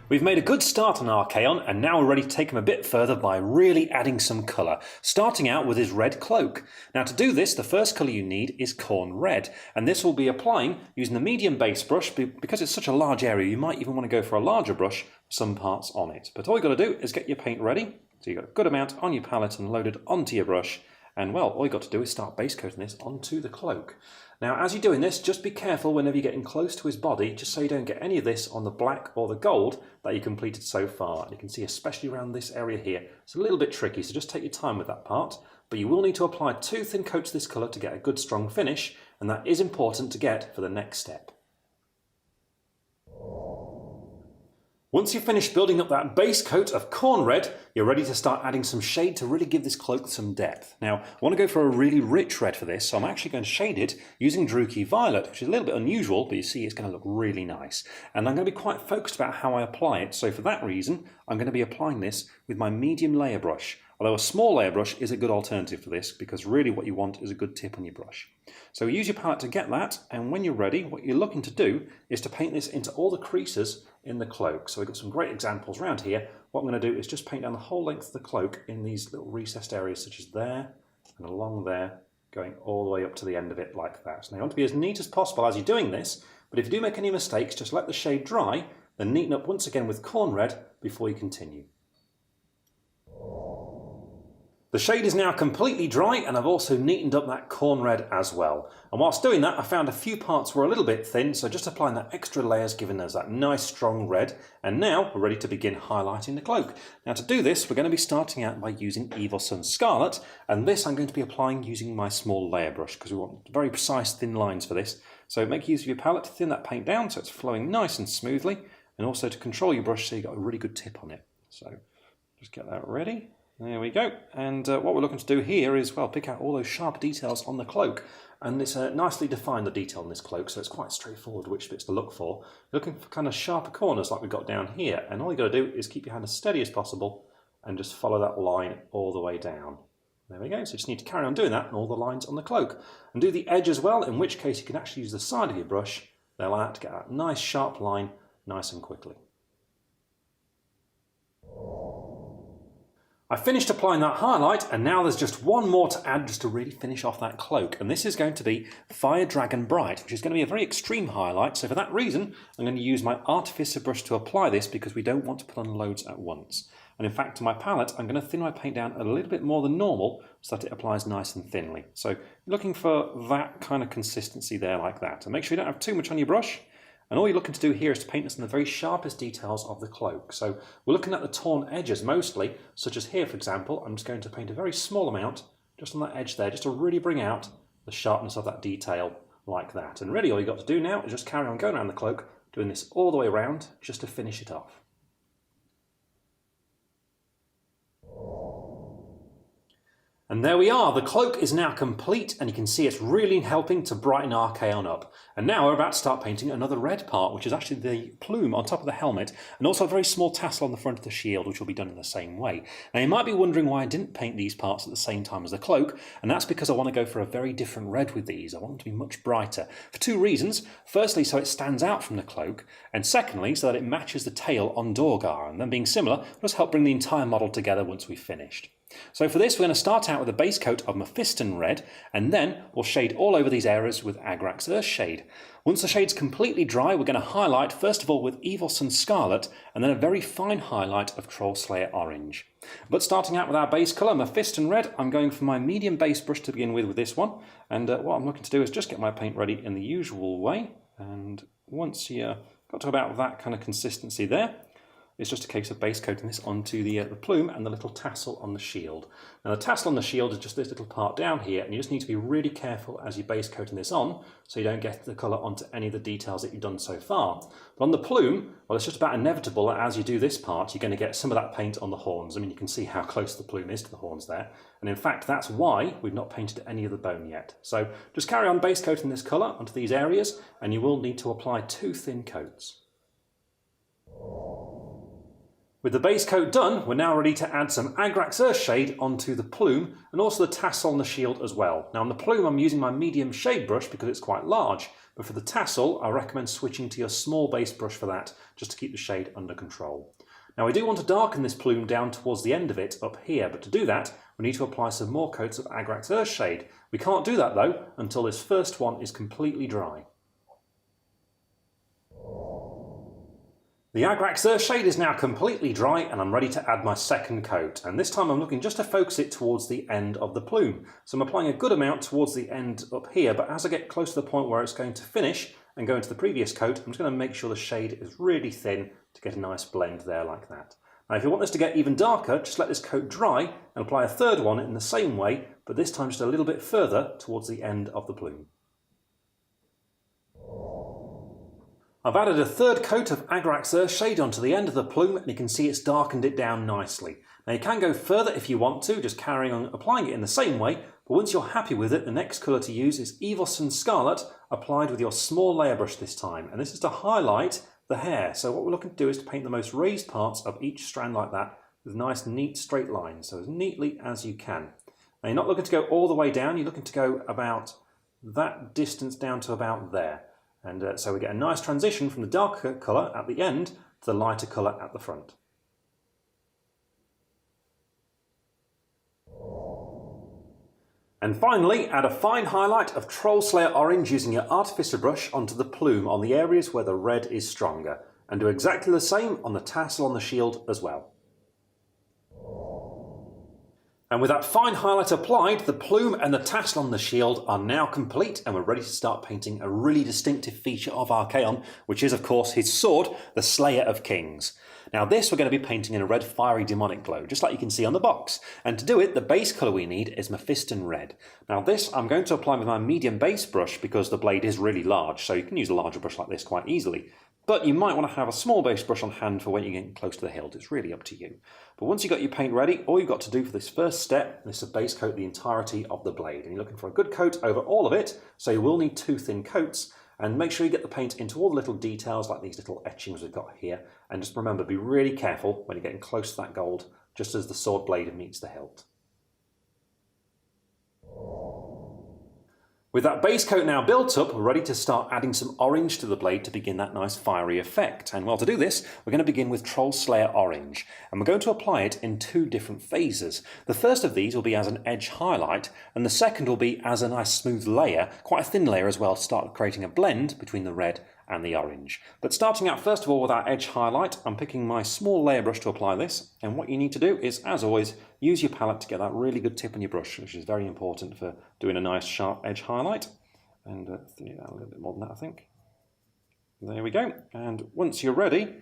We've made a good start on Archaon, and now we're ready to take him a bit further by really adding some colour, starting out with his red cloak. Now to do this, the first colour you need is corn red, and this will be applying using the medium base brush. Because it's such a large area, you might even want to go for a larger brush for some parts on it. But all you've got to do is get your paint ready, so you've got a good amount on your palette and loaded onto your brush, and well, all you've got to do is start base coating this onto the cloak. Now, as you're doing this, just be careful whenever you're getting close to his body, just so you don't get any of this on the black or the gold that you completed so far. And you can see, especially around this area here, it's a little bit tricky, so just take your time with that part. But you will need to apply 2 thin coats of this colour to get a good strong finish, and that is important to get for the next step. Once you've finished building up that base coat of corn red, you're ready to start adding some shade to really give this cloak some depth. Now, I want to go for a really rich red for this, so I'm actually going to shade it using Druchii Violet, which is a little bit unusual, but you see it's going to look really nice. And I'm going to be quite focused about how I apply it, so for that reason, I'm going to be applying this with my medium layer brush. Although a small layer brush is a good alternative for this, because really what you want is a good tip on your brush. So use your palette to get that, and when you're ready, what you're looking to do is to paint this into all the creases in the cloak. So we've got some great examples around here. What I'm going to do is just paint down the whole length of the cloak in these little recessed areas, such as there and along there, going all the way up to the end of it like that. Now you want to be as neat as possible as you're doing this, but if you do make any mistakes, just let the shade dry, then neaten up once again with corn red before you continue. The shade is now completely dry, and I've also neatened up that corn red as well. And whilst doing that, I found a few parts were a little bit thin, so just applying that extra layers, giving us that nice strong red. And now we're ready to begin highlighting the cloak. Now to do this, we're going to be starting out by using Evil Sunz Scarlet, and this I'm going to be applying using my small layer brush, because we want very precise thin lines for this. So make use of your palette to thin that paint down so it's flowing nice and smoothly, and also to control your brush so you've got a really good tip on it. So just get that ready. There we go, and what we're looking to do here is, well, pick out all those sharp details on the cloak, and it's nicely defined, the detail on this cloak, so it's quite straightforward which bits to look for. You're looking for kind of sharper corners like we've got down here, and all you've got to do is keep your hand as steady as possible and just follow that line all the way down. There we go, so you just need to carry on doing that on all the lines on the cloak. And do the edge as well, in which case you can actually use the side of your brush, they'll allow it to get that nice sharp line nice and quickly. I finished applying that highlight, and now there's just one more to add just to really finish off that cloak, and this is going to be Fire Dragon Bright, which is going to be a very extreme highlight. So for that reason, I'm going to use my Artificer brush to apply this, because we don't want to put on loads at once. And in fact, to my palette, I'm going to thin my paint down a little bit more than normal so that it applies nice and thinly. So you're looking for that kind of consistency there like that. And make sure you don't have too much on your brush. And all you're looking to do here is to paint this in the very sharpest details of the cloak. So we're looking at the torn edges mostly, such as here, for example. I'm just going to paint a very small amount just on that edge there, just to really bring out the sharpness of that detail like that. And really all you've got to do now is just carry on going around the cloak, doing this all the way around just to finish it off. And there we are, the cloak is now complete, and you can see it's really helping to brighten Archaon up. And now we're about to start painting another red part, which is actually the plume on top of the helmet, and also a very small tassel on the front of the shield, which will be done in the same way. Now you might be wondering why I didn't paint these parts at the same time as the cloak, and that's because I want to go for a very different red with these. I want them to be much brighter, for 2 reasons. Firstly, so it stands out from the cloak, and secondly, so that it matches the tail on Dorgar, and then being similar, will just help bring the entire model together once we've finished. So for this, we're going to start out with a base coat of Mephiston Red, and then we'll shade all over these areas with Agrax Earthshade. Once the shade's completely dry, we're going to highlight first of all with Evil Sunz Scarlet, and then a very fine highlight of Trollslayer Orange. But starting out with our base colour, Mephiston Red, I'm going for my medium base brush to begin with this one, and what I'm looking to do is just get my paint ready in the usual way, and once you've got to about that kind of consistency there, it's just a case of base coating this onto the plume and the little tassel on the shield. Now the tassel on the shield is just this little part down here, and you just need to be really careful as you're base coating this on so you don't get the colour onto any of the details that you've done so far. But on the plume, well, it's just about inevitable that as you do this part, you're going to get some of that paint on the horns. I mean, you can see how close the plume is to the horns there. And in fact, that's why we've not painted any of the bone yet. So just carry on base coating this colour onto these areas, and you will need to apply 2 thin coats. With the base coat done, we're now ready to add some Agrax Earthshade onto the plume and also the tassel on the shield as well. Now on the plume I'm using my medium shade brush because it's quite large, but for the tassel I recommend switching to your small base brush for that, just to keep the shade under control. Now we do want to darken this plume down towards the end of it up here, but to do that we need to apply some more coats of Agrax Earthshade. We can't do that though until this first one is completely dry. The Agrax Earthshade is now completely dry and I'm ready to add my second coat, and this time I'm looking just to focus it towards the end of the plume. So I'm applying a good amount towards the end up here, but as I get close to the point where it's going to finish and go into the previous coat, I'm just going to make sure the shade is really thin to get a nice blend there like that. Now if you want this to get even darker, just let this coat dry and apply a third one in the same way, but this time just a little bit further towards the end of the plume. I've added a third coat of Agrax Earthshade onto the end of the plume and you can see it's darkened it down nicely. Now you can go further if you want to, just carrying on applying it in the same way, but once you're happy with it, the next colour to use is Evilson Scarlet, applied with your small layer brush this time, and this is to highlight the hair. So what we're looking to do is to paint the most raised parts of each strand like that with nice neat straight lines, so as neatly as you can. Now you're not looking to go all the way down, you're looking to go about that distance down to about there. And so we get a nice transition from the darker colour at the end to the lighter colour at the front. And finally, add a fine highlight of Troll Slayer Orange using your Artificer brush onto the plume on the areas where the red is stronger. And do exactly the same on the tassel on the shield as well. And with that fine highlight applied, the plume and the tassel on the shield are now complete and we're ready to start painting a really distinctive feature of Archaon, which is of course his sword, the Slayer of Kings. Now this we're going to be painting in a red fiery demonic glow, just like you can see on the box. And to do it, the base colour we need is Mephiston Red. Now this I'm going to apply with my medium base brush because the blade is really large, so you can use a larger brush like this quite easily. But you might want to have a small base brush on hand for when you're getting close to the hilt. It's really up to you. But once you've got your paint ready, all you've got to do for this first step is to base coat the entirety of the blade. And you're looking for a good coat over all of it, so you will need 2 thin coats. And make sure you get the paint into all the little details like these little etchings we've got here. And just remember, be really careful when you're getting close to that gold, just as the sword blade meets the hilt. With that base coat now built up, we're ready to start adding some orange to the blade to begin that nice fiery effect. And well, to do this, we're going to begin with Troll Slayer Orange. And we're going to apply it in 2 different phases. The first of these will be as an edge highlight, and the second will be as a nice smooth layer, quite a thin layer as well, to start creating a blend between the red and the orange. But starting out first of all with our edge highlight, I'm picking my small layer brush to apply this, and what you need to do is, as always, use your palette to get that really good tip on your brush, which is very important for doing a nice sharp edge highlight. And thin it out a little bit more than that, I think. There we go. And once you're ready,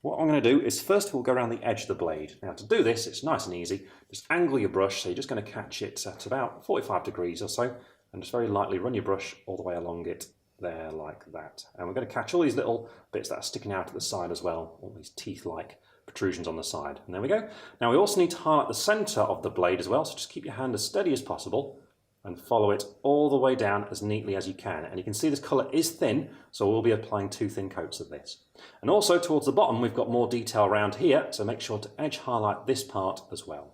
what I'm going to do is first of all go around the edge of the blade. Now to do this, it's nice and easy. Just angle your brush, so you're just going to catch it at about 45 degrees or so, and just very lightly run your brush all the way along it there like that. And we're going to catch all these little bits that are sticking out at the side as well, all these teeth-like protrusions on the side. And there we go. Now we also need to highlight the centre of the blade as well, so just keep your hand as steady as possible and follow it all the way down as neatly as you can. And you can see this colour is thin, so we'll be applying 2 thin coats of this. And also towards the bottom we've got more detail around here, so make sure to edge highlight this part as well.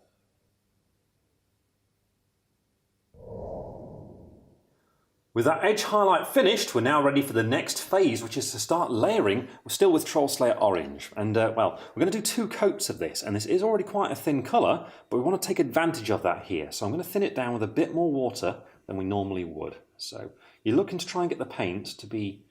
With that edge highlight finished, we're now ready for the next phase, which is to start layering. We're still with Troll Slayer Orange. And well, we're going to do 2 coats of this, and this is already quite a thin colour, but we want to take advantage of that here. So I'm going to thin it down with a bit more water than we normally would. So you're looking to try and get the paint to be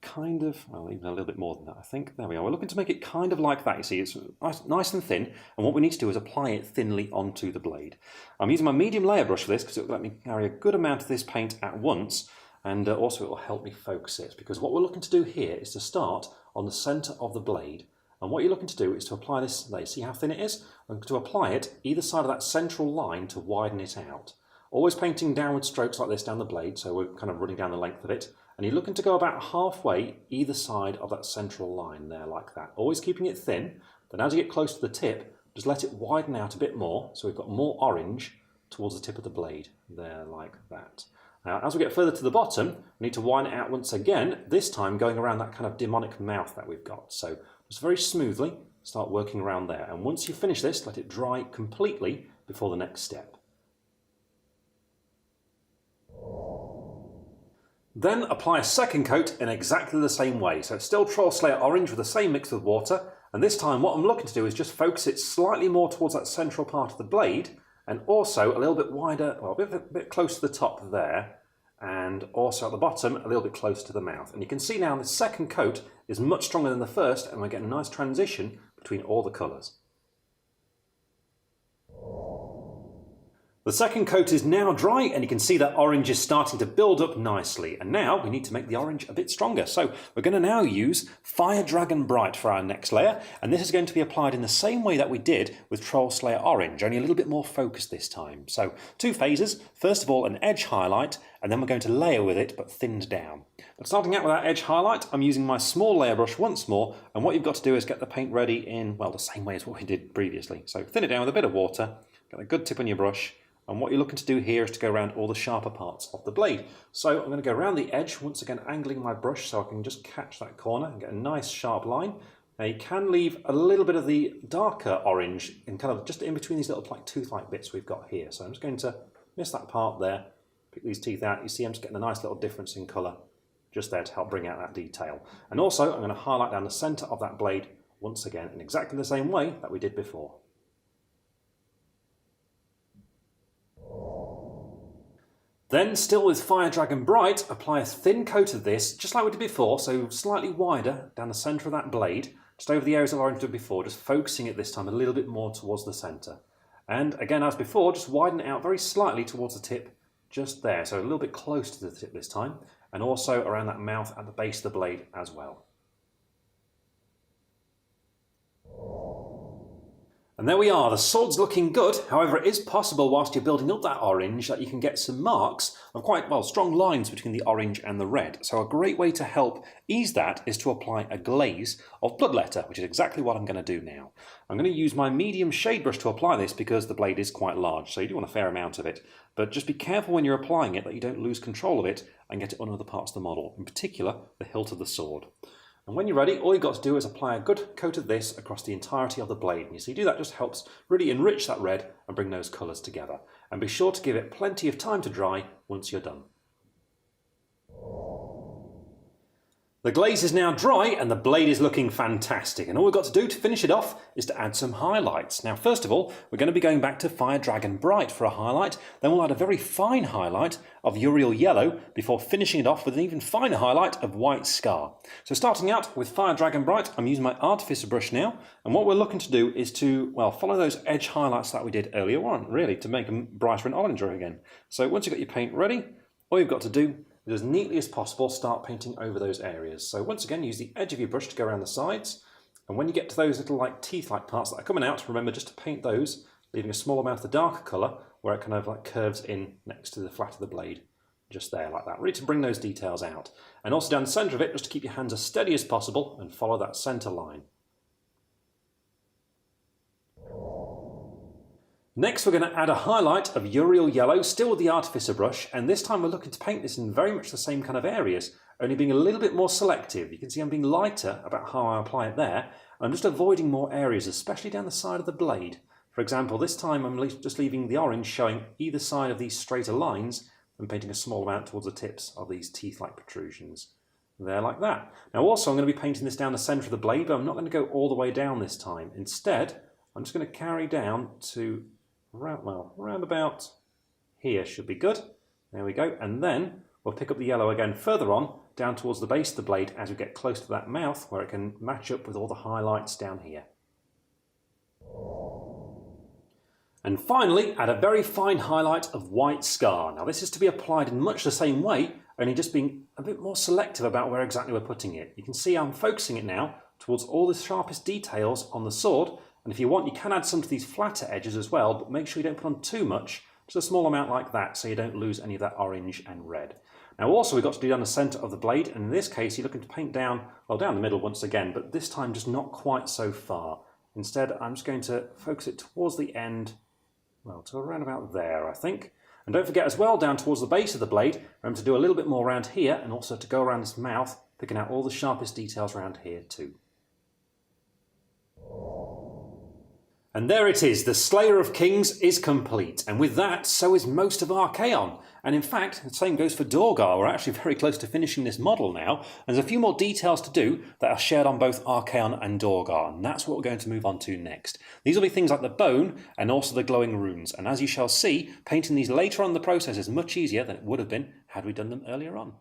kind of, well, even a little bit more than that, I think. There we are. We're looking to make it kind of like that. You see, it's nice and thin, and what we need to do is apply it thinly onto the blade. I'm using my medium layer brush for this because it will let me carry a good amount of this paint at once, and also it will help me focus it, because what we're looking to do here is to start on the centre of the blade, and what you're looking to do is to apply this, there, see how thin it is? And to apply it either side of that central line to widen it out. Always painting downward strokes like this down the blade, so we're kind of running down the length of it. And you're looking to go about halfway either side of that central line there, like that. Always keeping it thin. Then as you get close to the tip, just let it widen out a bit more, so we've got more orange towards the tip of the blade, there, like that. Now, as we get further to the bottom, we need to widen it out once again, this time going around that kind of demonic mouth that we've got. So just very smoothly start working around there. And once you finish this, let it dry completely before the next step. Then apply a second coat in exactly the same way. So it's still Troll Slayer Orange with the same mix with water. And this time what I'm looking to do is just focus it slightly more towards that central part of the blade, and also a little bit wider, well, a bit close to the top there, and also at the bottom a little bit closer to the mouth. And you can see now the second coat is much stronger than the first, and we're getting a nice transition between all the colours. The second coat is now dry, and you can see that orange is starting to build up nicely. And now we need to make the orange a bit stronger. So we're going to now use Fire Dragon Bright for our next layer. And this is going to be applied in the same way that we did with Troll Slayer Orange, only a little bit more focused this time. So 2 phases. First of all, an edge highlight, and then we're going to layer with it, but thinned down. But starting out with our edge highlight, I'm using my small layer brush once more. And what you've got to do is get the paint ready in, well, the same way as what we did previously. So thin it down with a bit of water, get a good tip on your brush. And what you're looking to do here is to go around all the sharper parts of the blade. So I'm going to go around the edge, once again angling my brush so I can just catch that corner and get a nice sharp line. Now you can leave a little bit of the darker orange in kind of just in between these little like tooth-like bits we've got here. So I'm just going to miss that part there, pick these teeth out. You see I'm just getting a nice little difference in colour just there to help bring out that detail. And also I'm going to highlight down the centre of that blade once again in exactly the same way that we did before. Then, still with Fire Dragon Bright, apply a thin coat of this, just like we did before, so slightly wider down the centre of that blade, just over the areas of orange we did before, just focusing it this time a little bit more towards the centre. And again, as before, just widen it out very slightly towards the tip, just there, so a little bit close to the tip this time, and also around that mouth at the base of the blade as well. And there we are, the sword's looking good. However, it is possible whilst you're building up that orange that you can get some marks of quite, well, strong lines between the orange and the red. So a great way to help ease that is to apply a glaze of bloodletter, which is exactly what I'm going to do now. I'm going to use my medium shade brush to apply this because the blade is quite large, so you do want a fair amount of it. But just be careful when you're applying it that you don't lose control of it and get it on other parts of the model, in particular the hilt of the sword. And when you're ready, all you've got to do is apply a good coat of this across the entirety of the blade. And you see, do that just helps really enrich that red and bring those colours together. And be sure to give it plenty of time to dry once you're done. The glaze is now dry and the blade is looking fantastic, and all we've got to do to finish it off is to add some highlights. Now first of all, we're going to be going back to Fire Dragon Bright for a highlight, then we'll add a very fine highlight of Uriel Yellow before finishing it off with an even finer highlight of White Scar. So starting out with Fire Dragon Bright, I'm using my Artificer brush now, and what we're looking to do is to, well, follow those edge highlights that we did earlier on, really, to make them brighter and oranger again. So once you've got your paint ready, all you've got to do as neatly as possible, start painting over those areas. So once again, use the edge of your brush to go around the sides. And when you get to those little like teeth-like parts that are coming out, remember just to paint those, leaving a small amount of the darker colour where it kind of like curves in next to the flat of the blade. Just there, like that, really to bring those details out. And also down the centre of it, just to keep your hands as steady as possible and follow that centre line. Next, we're going to add a highlight of Uriel Yellow, still with the Artificer brush, and this time we're looking to paint this in very much the same kind of areas, only being a little bit more selective. You can see I'm being lighter about how I apply it there, and I'm just avoiding more areas, especially down the side of the blade. For example, this time I'm just leaving the orange showing either side of these straighter lines and painting a small amount towards the tips of these teeth-like protrusions. There, like that. Now also I'm going to be painting this down the centre of the blade, but I'm not going to go all the way down this time. Instead, I'm just going to carry down to around about here should be good. There we go. And then we'll pick up the yellow again further on, down towards the base of the blade as we get close to that mouth where it can match up with all the highlights down here. And finally, add a very fine highlight of White Scar. Now this is to be applied in much the same way, only just being a bit more selective about where exactly we're putting it. You can see I'm focusing it now towards all the sharpest details on the sword. And if you want, you can add some to these flatter edges as well, but make sure you don't put on too much, just a small amount like that, so you don't lose any of that orange and red. Now also we've got to do down the centre of the blade, and in this case you're looking to paint down, well, down the middle once again, but this time just not quite so far. Instead, I'm just going to focus it towards the end, well, to around about there, I think. And don't forget as well, down towards the base of the blade, remember to do a little bit more around here, and also to go around this mouth, picking out all the sharpest details around here too. And there it is, the Slayer of Kings is complete, and with that, so is most of Archaon. And in fact, the same goes for Dorgar. We're actually very close to finishing this model now, and there's a few more details to do that are shared on both Archaon and Dorgar, and that's what we're going to move on to next. These will be things like the bone and also the glowing runes, and as you shall see, painting these later on in the process is much easier than it would have been had we done them earlier on.